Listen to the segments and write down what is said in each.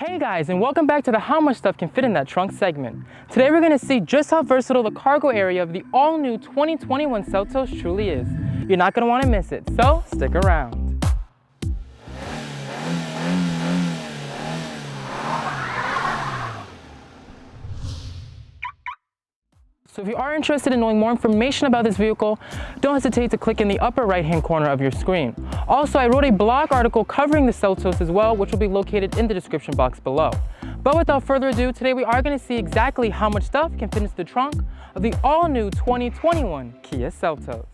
Hey guys, and welcome back to the How Much Stuff Can Fit in That Trunk segment. Today we're going to see just how versatile the cargo area of the all-new 2021 Seltos truly is. You're not going to want to miss it, so stick around. So if you are interested in knowing more information about this vehicle, don't hesitate to click in the upper right-hand corner of your screen. Also, I wrote a blog article covering the Seltos as well, which will be located in the description box below. But without further ado, today we are going to see exactly how much stuff can fit into the trunk of the all-new 2021 Kia Seltos.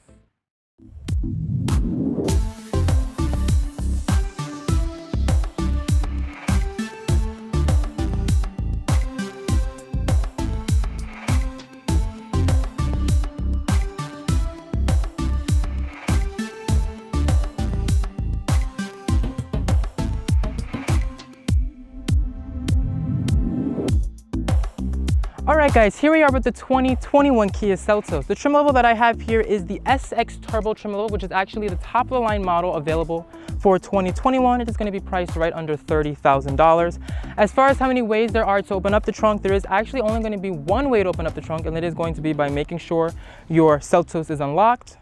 Alright guys, here we are with the 2021 Kia Seltos. The trim level that I have here is the SX Turbo trim level, which is actually the top of the line model available for 2021. It is going to be priced right under $30,000. As far as how many ways there are to open up the trunk, there is actually only going to be one way to open up the trunk, and it is going to be by making sure your Seltos is unlocked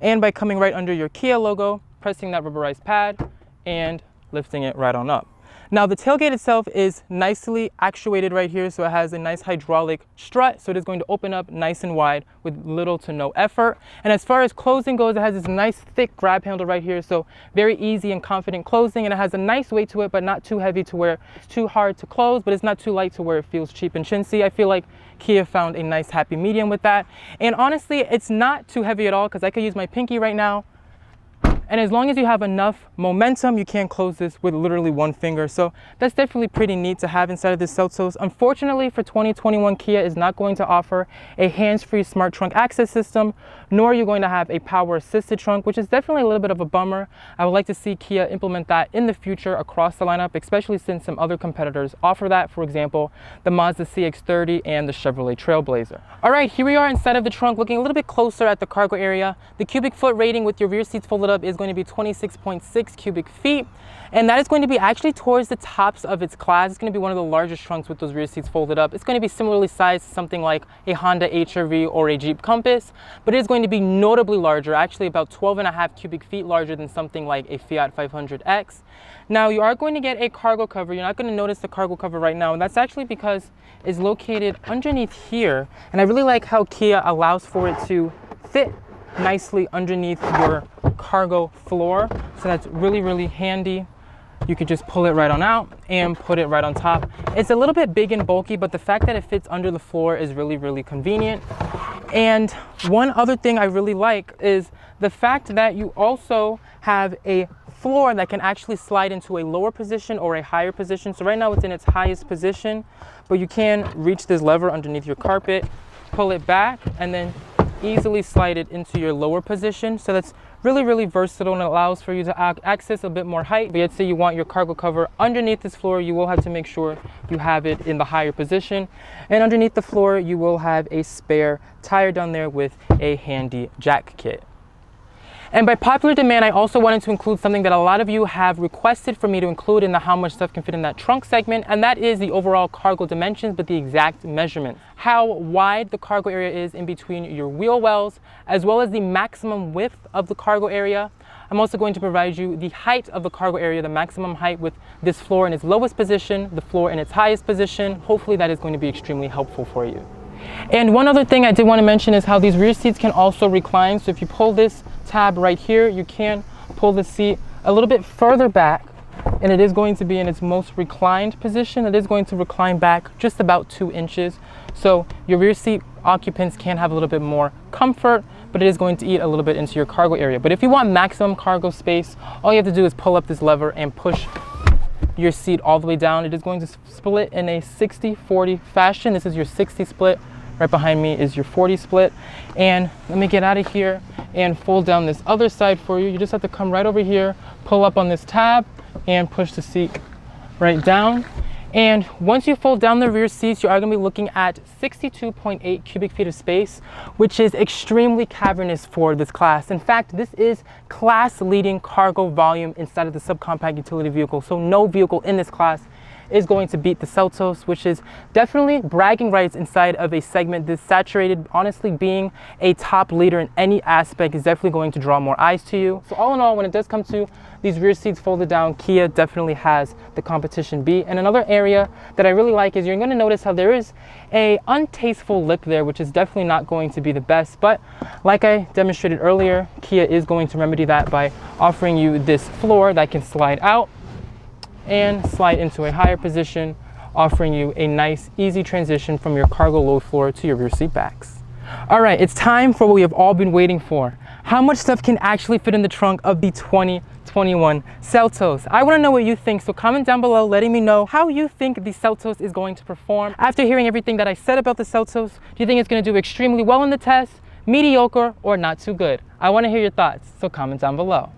and by coming right under your Kia logo, pressing that rubberized pad and lifting it right on up. Now the tailgate itself is nicely actuated right here, so it has a nice hydraulic strut, so it is going to open up nice and wide with little to no effort. And as far as closing goes, it has this nice thick grab handle right here, so very easy and confident closing, and it has a nice weight to it, but not too heavy to where it's too hard to close, but it's not too light to where it feels cheap and chintzy. I feel like Kia found a nice happy medium with that. And honestly, it's not too heavy at all because I could use my pinky right now. And as long as you have enough momentum, you can close this with literally one finger. So that's definitely pretty neat to have inside of this Seltos. Unfortunately, for 2021, Kia is not going to offer a hands-free smart trunk access system, nor are you going to have a power-assisted trunk, which is definitely a little bit of a bummer. I would like to see Kia implement that in the future across the lineup, especially since some other competitors offer that. For example, the Mazda CX-30 and the Chevrolet Trailblazer. All right, here we are inside of the trunk, looking a little bit closer at the cargo area. The cubic foot rating with your rear seats folded up is going to be 26.6 cubic feet, and that is going to be actually towards the tops of its class. It's going to be one of the largest trunks with those rear seats folded up. It's going to be similarly sized to something like a Honda HR-V or a Jeep Compass, but it is going to be notably larger, actually about 12.5 cubic feet larger than something like a Fiat 500X. Now you are going to get a cargo cover. You're not going to notice the cargo cover right now, and that's actually because it's located underneath here, and I really like how Kia allows for it to fit nicely underneath your cargo floor. So that's really handy. You could just pull it right on out and put it right on top. It's a little bit big and bulky, but the fact that it fits under the floor is really convenient. And one other thing I really like is the fact that you also have a floor that can actually slide into a lower position or a higher position. So right now it's in its highest position, but you can reach this lever underneath your carpet, pull it back, and then easily slide it into your lower position. So that's really versatile and allows for you to access a bit more height. But yet say you want your cargo cover underneath this floor, you will have to make sure you have it in the higher position. And underneath the floor, you will have a spare tire down there with a handy jack kit. And by popular demand, I also wanted to include something that a lot of you have requested for me to include in the How Much Stuff Can Fit in That Trunk segment, and that is the overall cargo dimensions, but the exact measurement. How wide the cargo area is in between your wheel wells, as well as the maximum width of the cargo area. I'm also going to provide you the height of the cargo area, the maximum height with this floor in its lowest position, the floor in its highest position. Hopefully that is going to be extremely helpful for you. And one other thing I did want to mention is how these rear seats can also recline. So if you pull this tab right here, you can pull the seat a little bit further back, and it is going to be in its most reclined position. It is going to recline back just about 2 inches. So your rear seat occupants can have a little bit more comfort, but it is going to eat a little bit into your cargo area. But if you want maximum cargo space, all you have to do is pull up this lever and push your seat all the way down. It is going to split in a 60-40 fashion. This is your 60 split. Right behind me is your 40 split. And let me get out of here and fold down this other side for you. You just have to come right over here, pull up on this tab, and push the seat right down. And once you fold down the rear seats, you are going to be looking at 62.8 cubic feet of space, which is extremely cavernous for this class. In fact, this is class-leading cargo volume inside of the subcompact utility vehicle. So no vehicle in this class is going to beat the Seltos, which is definitely bragging rights inside of a segment this saturated. Honestly, being a top leader in any aspect is definitely going to draw more eyes to you. So all in all, when it does come to these rear seats folded down, Kia definitely has the competition beat. And another area that I really like is you're going to notice how there is a untasteful lip there, which is definitely not going to be the best. But like I demonstrated earlier, Kia is going to remedy that by offering you this floor that can slide out and slide into a higher position, offering you a nice, easy transition from your cargo low floor to your rear seat backs. All right, it's time for what we have all been waiting for. How much stuff can actually fit in the trunk of the 2021 Seltos? I want to know what you think, so comment down below letting me know how you think the Seltos is going to perform. After hearing everything that I said about the Seltos, do you think it's going to do extremely well in the test, mediocre, or not too good? I want to hear your thoughts, so comment down below.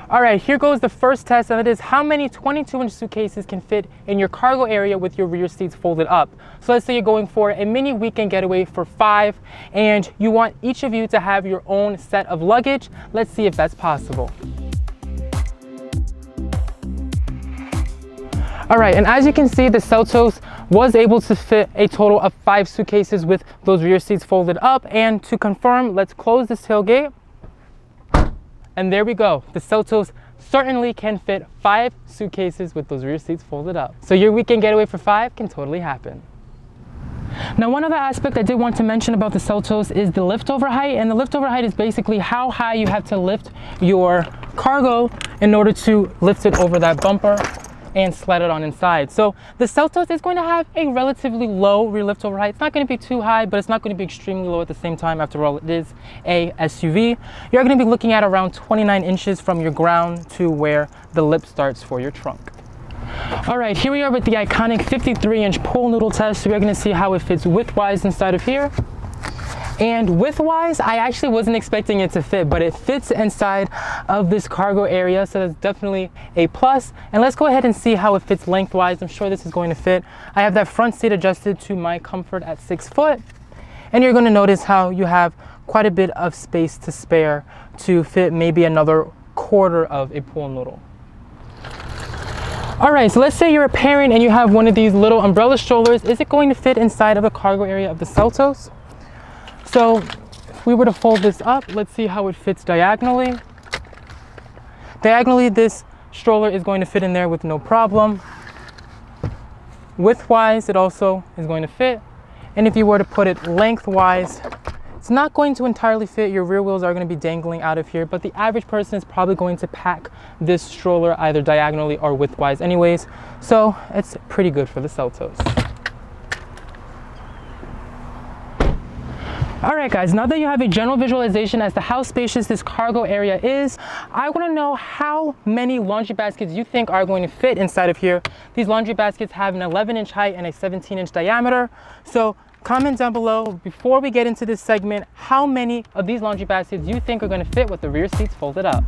All right, here goes the first test, and it is how many 22-inch suitcases can fit in your cargo area with your rear seats folded up. So let's say you're going for a mini weekend getaway for 5, and you want each of you to have your own set of luggage. Let's see if that's possible. All right, and as you can see, the Seltos was able to fit a total of 5 suitcases with those rear seats folded up. And to confirm, let's close this tailgate. And there we go. The Seltos certainly can fit 5 suitcases with those rear seats folded up. So your weekend getaway for 5 can totally happen. Now, one other aspect I did want to mention about the Seltos is the liftover height. And the liftover height is basically how high you have to lift your cargo in order to lift it over that bumper and slide it on inside. So the Seltos is going to have a relatively low rear liftover height. It's not going to be too high, but it's not going to be extremely low at the same time. After all, it is a SUV. You're going to be looking at around 29 inches from your ground to where the lip starts for your trunk. All right, here we are with the iconic 53-inch pool noodle test. So we're going to see how it fits widthwise inside of here. And widthwise, I actually wasn't expecting it to fit, but it fits inside of this cargo area, so that's definitely a plus. And let's go ahead and see how it fits lengthwise. I'm sure this is going to fit. I have that front seat adjusted to my comfort at 6 foot. And you're going to notice how you have quite a bit of space to spare to fit maybe another quarter of a pool noodle. All right, so let's say you're a parent and you have one of these little umbrella strollers. Is it going to fit inside of the cargo area of the Seltos? So if we were to fold this up, let's see how it fits diagonally. Diagonally, this stroller is going to fit in there with no problem. Widthwise, it also is going to fit. And if you were to put it lengthwise, it's not going to entirely fit. Your rear wheels are going to be dangling out of here, but the average person is probably going to pack this stroller either diagonally or widthwise anyways. So it's pretty good for the Seltos. All right, guys, now that you have a general visualization as to how spacious this cargo area is, I want to know how many laundry baskets you think are going to fit inside of here. These laundry baskets have an 11-inch height and a 17-inch diameter. So comment down below, before we get into this segment, how many of these laundry baskets you think are going to fit with the rear seats folded up.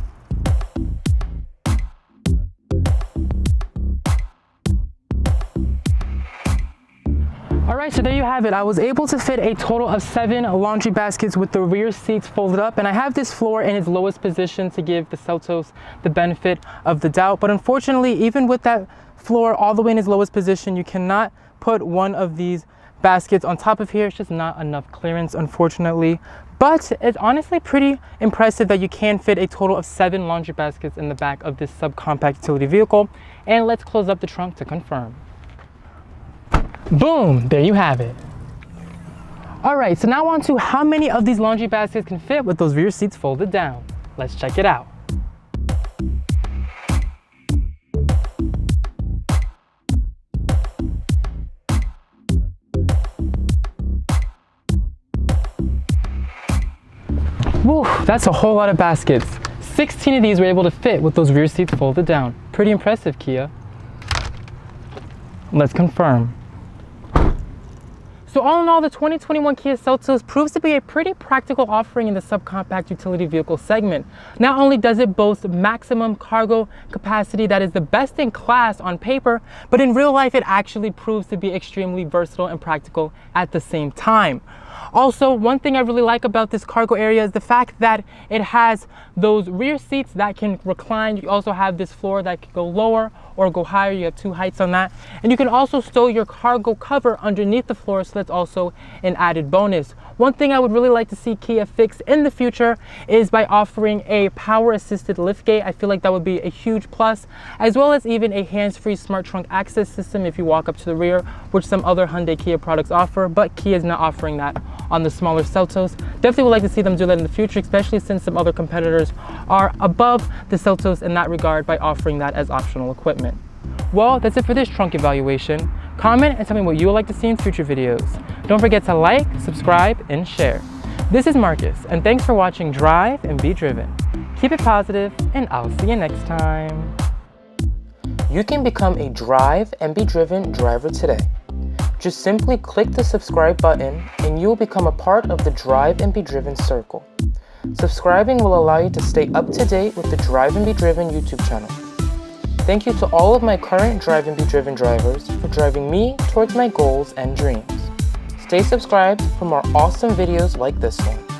All right, so there you have it. I was able to fit a total of 7 laundry baskets with the rear seats folded up, and I have this floor in its lowest position to give the Seltos the benefit of the doubt. But unfortunately, even with that floor all the way in its lowest position, you cannot put one of these baskets on top of here. It's just not enough clearance, unfortunately. But it's honestly pretty impressive that you can fit a total of 7 laundry baskets in the back of this subcompact utility vehicle. And let's close up the trunk to confirm. Boom, there you have it. All right, so now on to how many of these laundry baskets can fit with those rear seats folded down. Let's check it out. Woo, that's a whole lot of baskets. 16 of these were able to fit with those rear seats folded down. Pretty impressive, Kia. Let's confirm. So all in all, the 2021 Kia Seltos proves to be a pretty practical offering in the subcompact utility vehicle segment. Not only does it boast maximum cargo capacity that is the best in class on paper, but in real life it actually proves to be extremely versatile and practical at the same time. Also, one thing I really like about this cargo area is the fact that it has those rear seats that can recline. You also have this floor that can go lower or go higher. You have two heights on that. And you can also stow your cargo cover underneath the floor, so that's also an added bonus. One thing I would really like to see Kia fix in the future is by offering a power assisted liftgate. I feel like that would be a huge plus, as well as even a hands-free smart trunk access system if you walk up to the rear, which some other Hyundai Kia products offer, but Kia is not offering that on the smaller Seltos. Definitely would like to see them do that in the future, especially since some other competitors are above the Seltos in that regard by offering that as optional equipment. Well, that's it for this trunk evaluation. Comment and tell me what you would like to see in future videos. Don't forget to like, subscribe, and share. This is Marcus, and thanks for watching Drive and Be Driven. Keep it positive, and I'll see you next time. You can become a Drive and Be Driven driver today. Just simply click the subscribe button and you will become a part of the Drive and Be Driven circle. Subscribing will allow you to stay up to date with the Drive and Be Driven YouTube channel. Thank you to all of my current Drive and Be Driven drivers for driving me towards my goals and dreams. Stay subscribed for more awesome videos like this one.